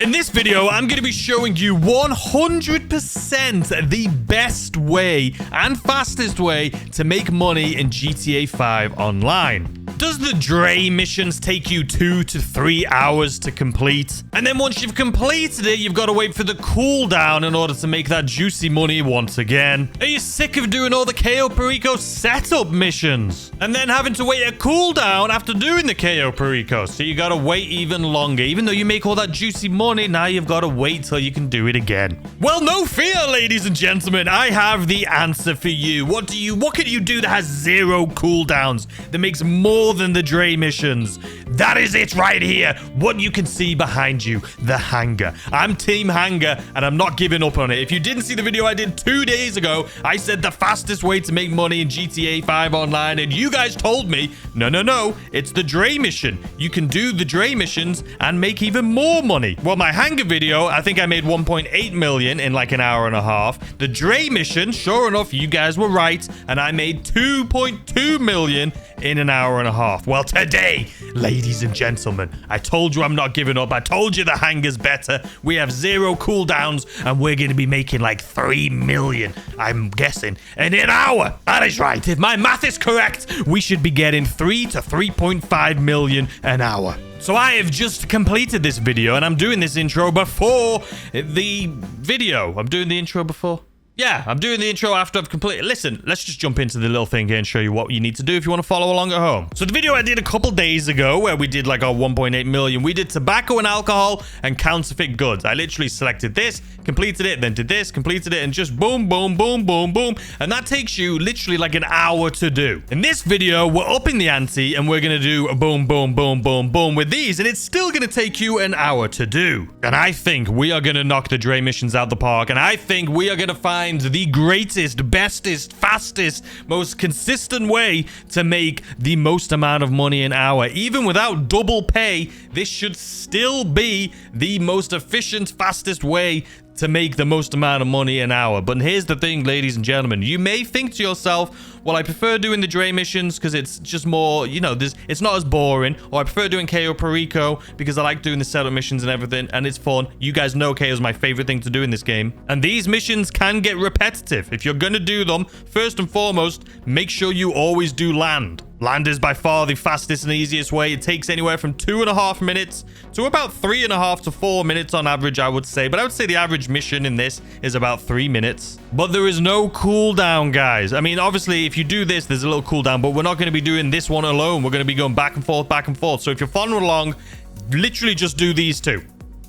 In this video, I'm going to be showing you 100% the best way and fastest way to make money in GTA 5 Online. Does the Dre missions take you 2 to 3 hours to complete? And then once you've completed it, you've got to wait for the cooldown in order to make that juicy money once again. Are you sick of doing all the Cayo Perico setup missions? And then having to wait a cooldown after doing the Cayo Perico? So you got to wait even longer. Even though you make all that juicy money, now you've got to wait till you can do it again. Well, no fear, ladies and gentlemen. I have the answer for you. What can you do that has 0 cooldowns, that makes more than the Dre missions? That is it right here. What you can see behind you, the Hangar. I'm Team Hangar, and I'm not giving up on it. If you didn't see the video I did 2 days ago, I said the fastest way to make money in GTA 5 Online, and you guys told me, no, it's the Dre mission. You can do the Dre missions and make even more money. Well, my Hangar video, I think I made 1.8 million in like an hour and a half. The Dre mission, sure enough, you guys were right, and I made 2.2 million in an hour and a half. Well, today, ladies and gentlemen, I told you I'm not giving up. I told you the Hangar's better. We have 0 cooldowns, and we're going to be making like 3 million, I'm guessing, in an hour. That is right. If my math is correct, we should be getting 3 to 3.5 million an hour. So I have just completed this video, and I'm doing this intro before the video. I'm doing the intro before. Yeah, I'm doing the intro after I've completed. Listen, let's just jump into the little thing here and show you what you need to do if you want to follow along at home. So the video I did a couple days ago where we did like our 1.8 million, we did tobacco and alcohol and counterfeit goods. I literally selected this, completed it, then did this, completed it, and just boom, boom, boom, boom, boom. And that takes you literally like an hour to do. In this video, we're upping the ante and we're going to do a boom, boom, boom, boom, boom with these. And it's still going to take you an hour to do. And I think we are going to knock the Dre missions out the park. And I think we are going to find the greatest, bestest, fastest, most consistent way to make the most amount of money an hour. Even without double pay, this should still be the most efficient, fastest way to make the most amount of money an hour. But here's the thing, ladies and gentlemen. You may think to yourself, well, I prefer doing the Dre missions because it's just more, you know, it's not as boring. Or I prefer doing Cayo Perico because I like doing the setup missions and everything, and it's fun. You guys know Cayo is my favorite thing to do in this game. And these missions can get repetitive. If you're going to do them, first and foremost, make sure you always do land. Land is by far the fastest and easiest way. It takes anywhere from 2.5 minutes to about 3.5 to 4 minutes on average, I would say. But I would say the average mission in this is about 3 minutes. But there is no cooldown, guys. I mean, obviously, if you do this, there's a little cooldown, but we're not going to be doing this one alone. We're going to be going back and forth, back and forth. So if you're following along, literally just do these two.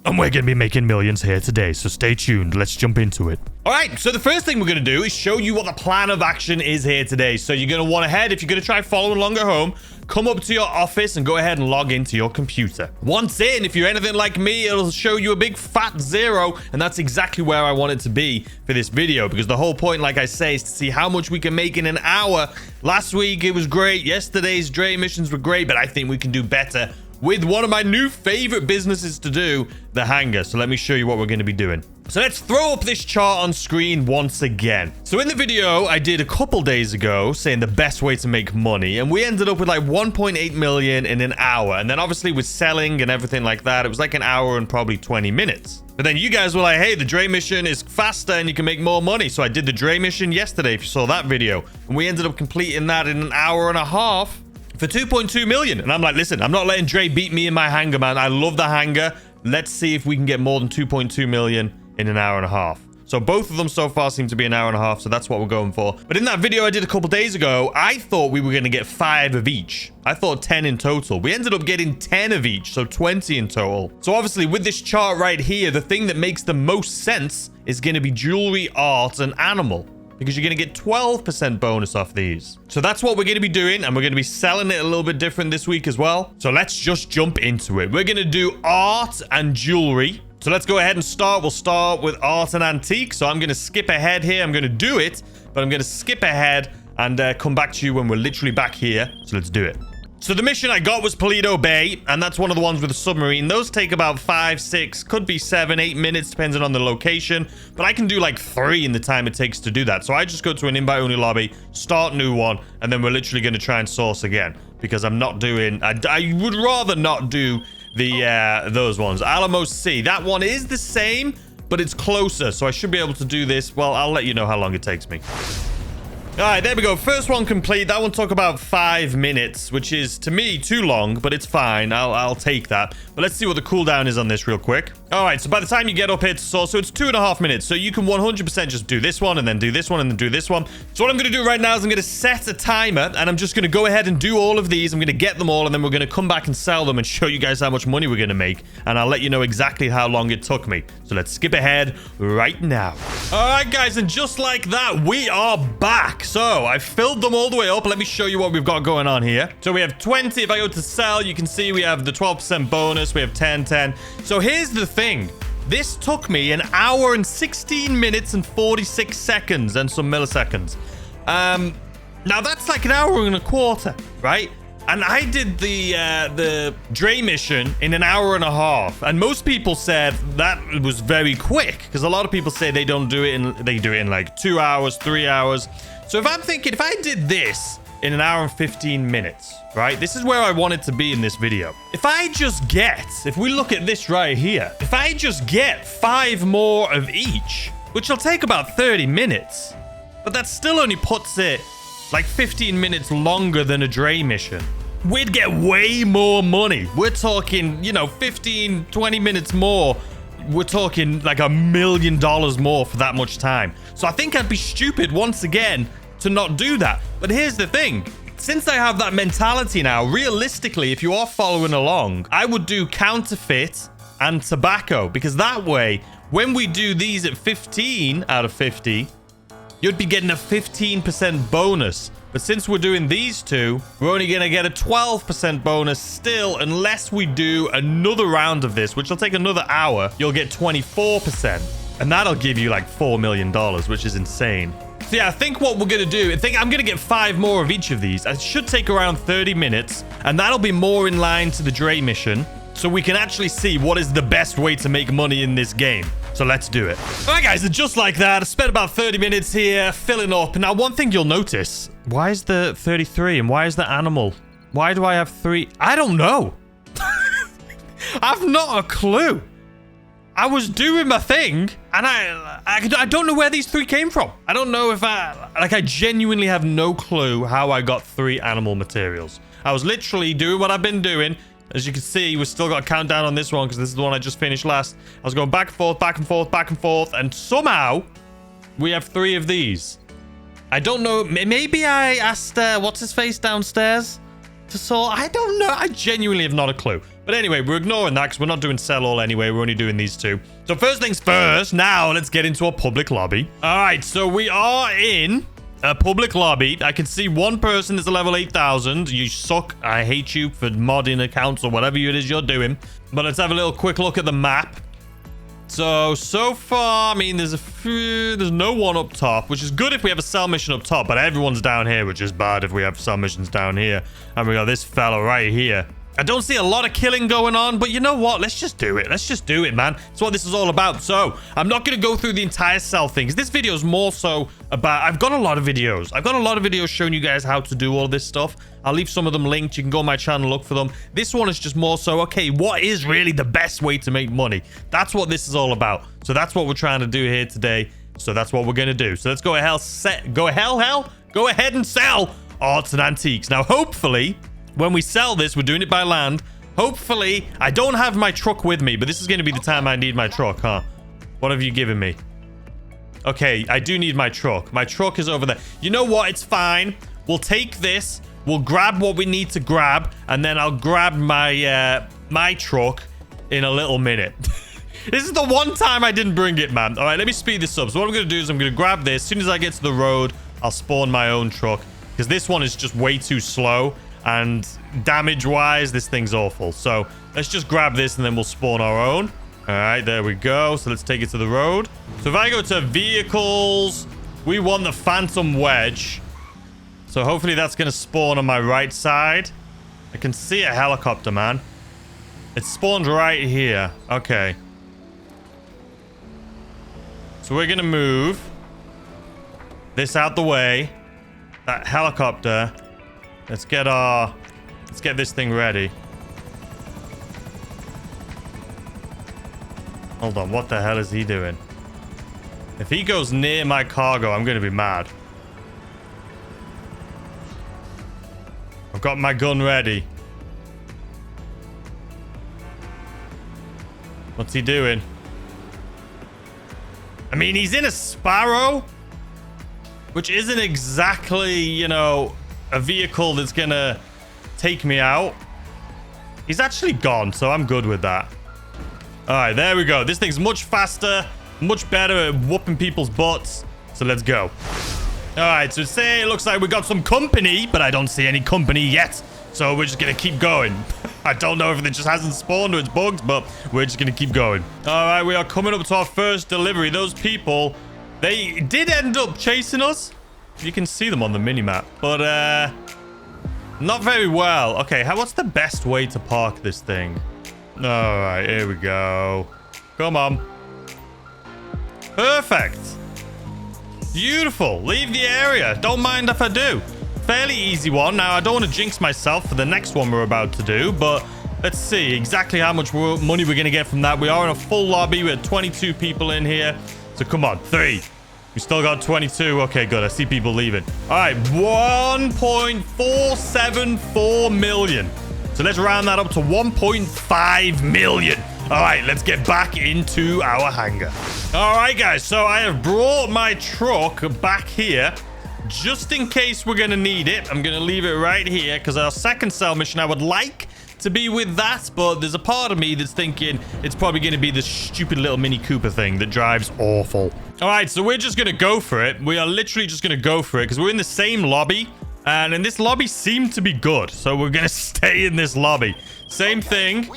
And we're going to be making millions here today, so stay tuned. Let's jump into it. All right, so the first thing we're going to do is show you what the plan of action is here today. So you're going to want to head, if you're going to try following along at home, come up to your office and go ahead and log into your computer. Once in, if you're anything like me, it'll show you a big fat 0, and that's exactly where I want it to be for this video, because the whole point, like I say, is to see how much we can make in an hour. Last week, it was great. Yesterday's Dre missions were great, but I think we can do better with one of my new favorite businesses to do, the Hangar. So let me show you what we're going to be doing. So let's throw up this chart on screen once again. So in the video I did a couple days ago saying the best way to make money, and we ended up with like 1.8 million in an hour. And then obviously with selling and everything like that, it was like an hour and probably 20 minutes. But then you guys were like, hey, the Dre mission is faster and you can make more money. So I did the Dre mission yesterday, if you saw that video, and we ended up completing that in an hour and a half for 2.2 million. And I'm like, listen, I'm not letting Dre beat me in my Hangar, man. I love the Hangar. Let's see if we can get more than 2.2 million in an hour and a half. So both of them so far seem to be an hour and a half, so that's what we're going for. But in that video I did a couple days ago, I thought we were going to get 5 of each. I thought 10 in total. We ended up getting 10 of each, so 20 in total. So obviously with this chart right here, the thing that makes the most sense is going to be jewelry, art, and animal, because you're going to get 12% bonus off these. So that's what we're going to be doing, and we're going to be selling it a little bit different this week as well. So let's just jump into it. We're going to do art and jewelry. So let's go ahead and start. We'll start with art and antique. So I'm going to skip ahead here. I'm going to do it, but I'm going to skip ahead and come back to you when we're literally back here. So let's do it. So the mission I got was Paleto Bay, and that's one of the ones with a submarine. Those take about 5, 6, could be 7, 8 minutes, depending on the location. But I can do like 3 in the time it takes to do that. So I just go to an invite-only lobby, start new one, and then we're literally going to try and source again. Because I'm not doing... I would rather not do those ones. Alamo C. That one is the same, but it's closer. So I should be able to do this. Well, I'll let you know how long it takes me. All right, there we go. First one complete. That one took about 5 minutes, which is, to me, too long, but it's fine. I'll take that. But let's see what the cooldown is on this real quick. All right, so by the time you get up here to source, so it's 2.5 minutes. So you can 100% just do this one and then do this one and then do this one. So what I'm going to do right now is I'm going to set a timer, and I'm just going to go ahead and do all of these. I'm going to get them all, and then we're going to come back and sell them and show you guys how much money we're going to make. And I'll let you know exactly how long it took me. So let's skip ahead right now. All right, guys, and just like that, we are back. So I've filled them all the way up. Let me show you what we've got going on here. So we have 20. If I go to sell, you can see we have the 12% bonus. We have 10, 10. So here's the thing. This took me 1 hour and 16 minutes and 46 seconds and some milliseconds. Now that's like 1 hour and a quarter, right? And I did the Dre mission in 1 hour and a half. And most people said that was very quick, because a lot of people say they do it in like 2 hours, 3 hours. So if I'm thinking, if I did this in 1 hour and 15 minutes, right? This is where I wanted to be in this video. If we look at this right here, if I just get 5 more of each, which will take about 30 minutes, but that still only puts it like 15 minutes longer than a Dre mission, we'd get way more money. We're talking, 15, 20 minutes more. We're talking like $1 million more for that much time. So I think I'd be stupid once again to not do that. But here's the thing. Since I have that mentality now, realistically, if you are following along, I would do counterfeit and tobacco, because that way, when we do these at 15 out of 50, you'd be getting a 15% bonus. But since we're doing these two, we're only going to get a 12% bonus still, unless we do another round of this, which will take another hour. You'll get 24%. And that'll give you like $4 million, which is insane. So yeah, I think what we're going to do, I'm going to get 5 more of each of these. It should take around 30 minutes, and that'll be more in line to the Dre mission, so we can actually see what is the best way to make money in this game. So let's do it. All right, guys, and just like that, I spent about 30 minutes here filling up. Now, one thing you'll notice, why is the 33 and why is the animal? Why do I have 3? I don't know. I've not a clue. I was doing my thing, and I don't know where these 3 came from. I don't know if I genuinely have no clue how I got 3 animal materials. I was literally doing what I've been doing. As you can see, we've still got a countdown on this one, because this is the one I just finished last. I was going back and forth, back and forth, back and forth, and somehow we have 3 of these. I don't know. Maybe I asked what's his face downstairs to sort. I don't know. I genuinely have not a clue. But anyway, we're ignoring that because we're not doing sell all anyway. We're only doing these 2. So first things first, now let's get into a public lobby. All right, so we are in a public lobby. I can see one person is a level 8,000. You suck. I hate you for modding accounts or whatever it is you're doing. But let's have a little quick look at the map. So far, I mean, there's no one up top, which is good if we have a sell mission up top, but everyone's down here, which is bad if we have sell missions down here. And we got this fella right here. I don't see a lot of killing going on, but you know what? Let's just do it. Let's just do it, man. That's what this is all about. So I'm not going to go through the entire sell thing, because this video is more so about... I've got a lot of videos showing you guys how to do all this stuff. I'll leave some of them linked. You can go on my channel, look for them. This one is just more so, okay, what is really the best way to make money? That's what this is all about. So that's what we're trying to do here today. So that's what we're going to do. So let's go ahead and sell arts and antiques. Now, hopefully... when we sell this, we're doing it by land. Hopefully, I don't have my truck with me, but this is going to be the time I need my truck, huh? What have you given me? Okay, I do need my truck. My truck is over there. You know what? It's fine. We'll take this. We'll grab what we need to grab, and then I'll grab my my truck in a little minute. This is the one time I didn't bring it, man. All right, let me speed this up. So what I'm going to do is I'm going to grab this. As soon as I get to the road, I'll spawn my own truck, because this one is just way too slow. And damage-wise, this thing's awful. So let's just grab this, and then we'll spawn our own. All right, there we go. So let's take it to the road. So if I go to vehicles, we want the Phantom Wedge. So hopefully that's going to spawn on my right side. I can see a helicopter, man. It spawned right here. Okay. So we're going to move this out the way. That helicopter... Let's get this thing ready. Hold on, what the hell is he doing? If he goes near my cargo, I'm going to be mad. I've got my gun ready. What's he doing? I mean, he's in a Sparrow, which isn't exactly, you know, a vehicle that's going to take me out. He's actually gone, so I'm good with that. All right, there we go. This thing's much faster, much better at whooping people's butts. So let's go. All right, so it looks like we got some company, but I don't see any company yet. So we're just going to keep going. I don't know if it just hasn't spawned or it's bugged, but we're just going to keep going. All right, we are coming up to our first delivery. Those people, they did end up chasing us. You can see them on the minimap, but not very well. Okay, what's the best way to park this thing? All right, here we go. Come on. Perfect. Beautiful. Leave the area. Don't mind if I do. Fairly easy one. Now, I don't want to jinx myself for the next one we're about to do, but let's see exactly how much money we're going to get from that. We are in a full lobby. We have 22 people in here. So come on, 3. We still got 22. Okay, good. I see people leaving. All right, 1.474 million. So let's round that up to 1.5 million. All right, let's get back into our hangar. All right, guys. So I have brought my truck back here just in case we're going to need it. I'm going to leave it right here because our second cell mission, I would like to be with that, but there's a part of me that's thinking it's probably going to be the stupid little Mini Cooper thing that drives awful. All right, so we're just going to go for it. We are literally just going to go for it because we're in the same lobby, and in this lobby seemed to be good, so we're going to stay in this lobby. Same thing.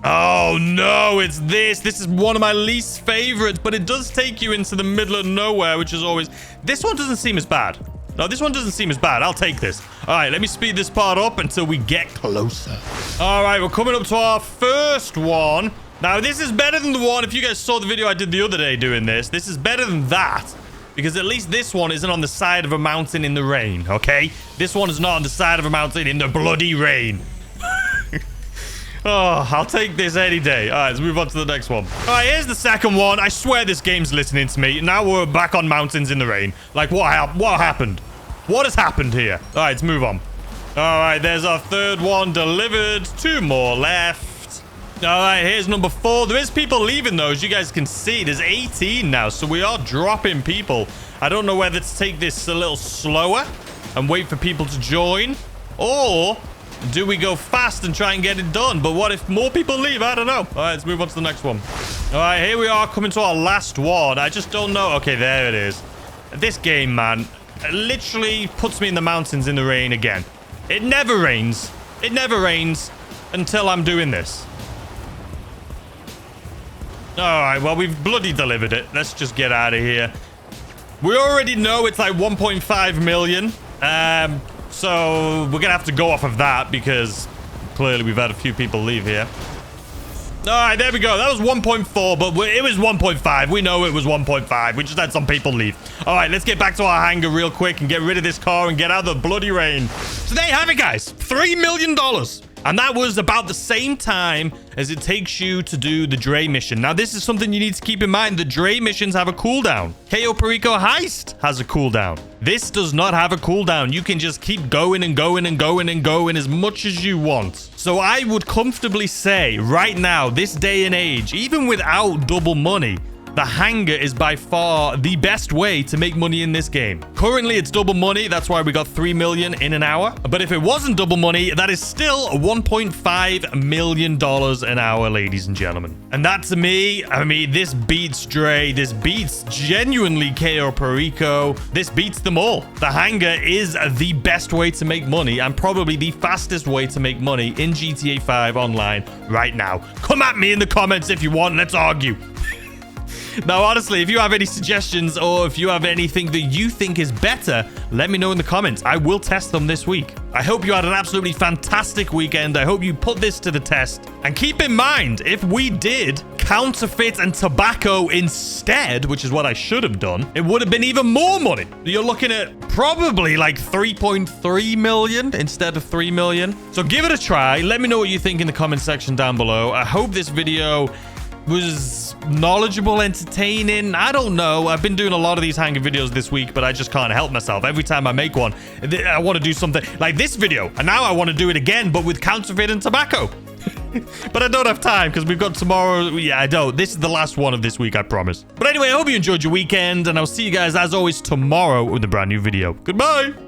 Oh, no, it's this. This is one of my least favorites, but it does take you into the middle of nowhere, which is always... This one doesn't seem as bad. No, this one doesn't seem as bad. I'll take this. All right, let me speed this part up until we get closer. All right, we're coming up to our first one. Now, this is better than the one. If you guys saw the video I did the other day doing this is better than that. Because at least this one isn't on the side of a mountain in the rain, okay? This one is not on the side of a mountain in the bloody rain. Oh, I'll take this any day. All right, let's move on to the next one. All right, here's the second one. I swear this game's listening to me. Now we're back on mountains in the rain. Like, what happened? What has happened here? All right, let's move on. All right, there's our third one delivered. 2 more left. All right, here's number 4. There is people leaving those. You guys can see there's 18 now, so we are dropping people. I don't know whether to take this a little slower and wait for people to join, or... do we go fast and try and get it done? But what if more people leave? I don't know. All right, let's move on to the next one. All right, here we are coming to our last one. I just don't know. Okay, there it is. This game, man, literally puts me in the mountains in the rain again. It never rains. It never rains until I'm doing this. All right, well, we've bloody delivered it. Let's just get out of here. We already know it's like 1.5 million. So we're going to have to go off of that because clearly we've had a few people leave here. All right, there we go. That was 1.4, but it was 1.5. We know it was 1.5. We just had some people leave. All right, let's get back to our hangar real quick and get rid of this car and get out of the bloody rain. So there you have it, guys. $3 million. And that was about the same time as it takes you to do the Dre mission. Now, this is something you need to keep in mind. The Dre missions have a cooldown. Cayo Perico Heist has a cooldown. This does not have a cooldown. You can just keep going and going and going and going as much as you want. So I would comfortably say right now, this day and age, even without double money, the hangar is by far the best way to make money in this game. Currently, it's double money. That's why we got 3 million in an hour. But if it wasn't double money, that is still $1.5 million an hour, ladies and gentlemen. And that to me, I mean, this beats Dre. This beats genuinely Cayo Perico. This beats them all. The hangar is the best way to make money and probably the fastest way to make money in GTA 5 online right now. Come at me in the comments if you want. Let's argue. Now, honestly, if you have any suggestions or if you have anything that you think is better, let me know in the comments. I will test them this week. I hope you had an absolutely fantastic weekend. I hope you put this to the test. And keep in mind, if we did counterfeit and tobacco instead, which is what I should have done, it would have been even more money. You're looking at probably like 3.3 million instead of 3 million. So give it a try. Let me know what you think in the comment section down below. I hope this video was knowledgeable, entertaining. I don't know. I've been doing a lot of these Hangar videos this week, but I just can't help myself. Every time I make one, I want to do something like this video. And now I want to do it again, but with counterfeit and tobacco. But I don't have time because we've got tomorrow. Yeah, I don't. This is the last one of this week, I promise. But anyway, I hope you enjoyed your weekend, and I'll see you guys, as always, tomorrow with a brand new video. Goodbye.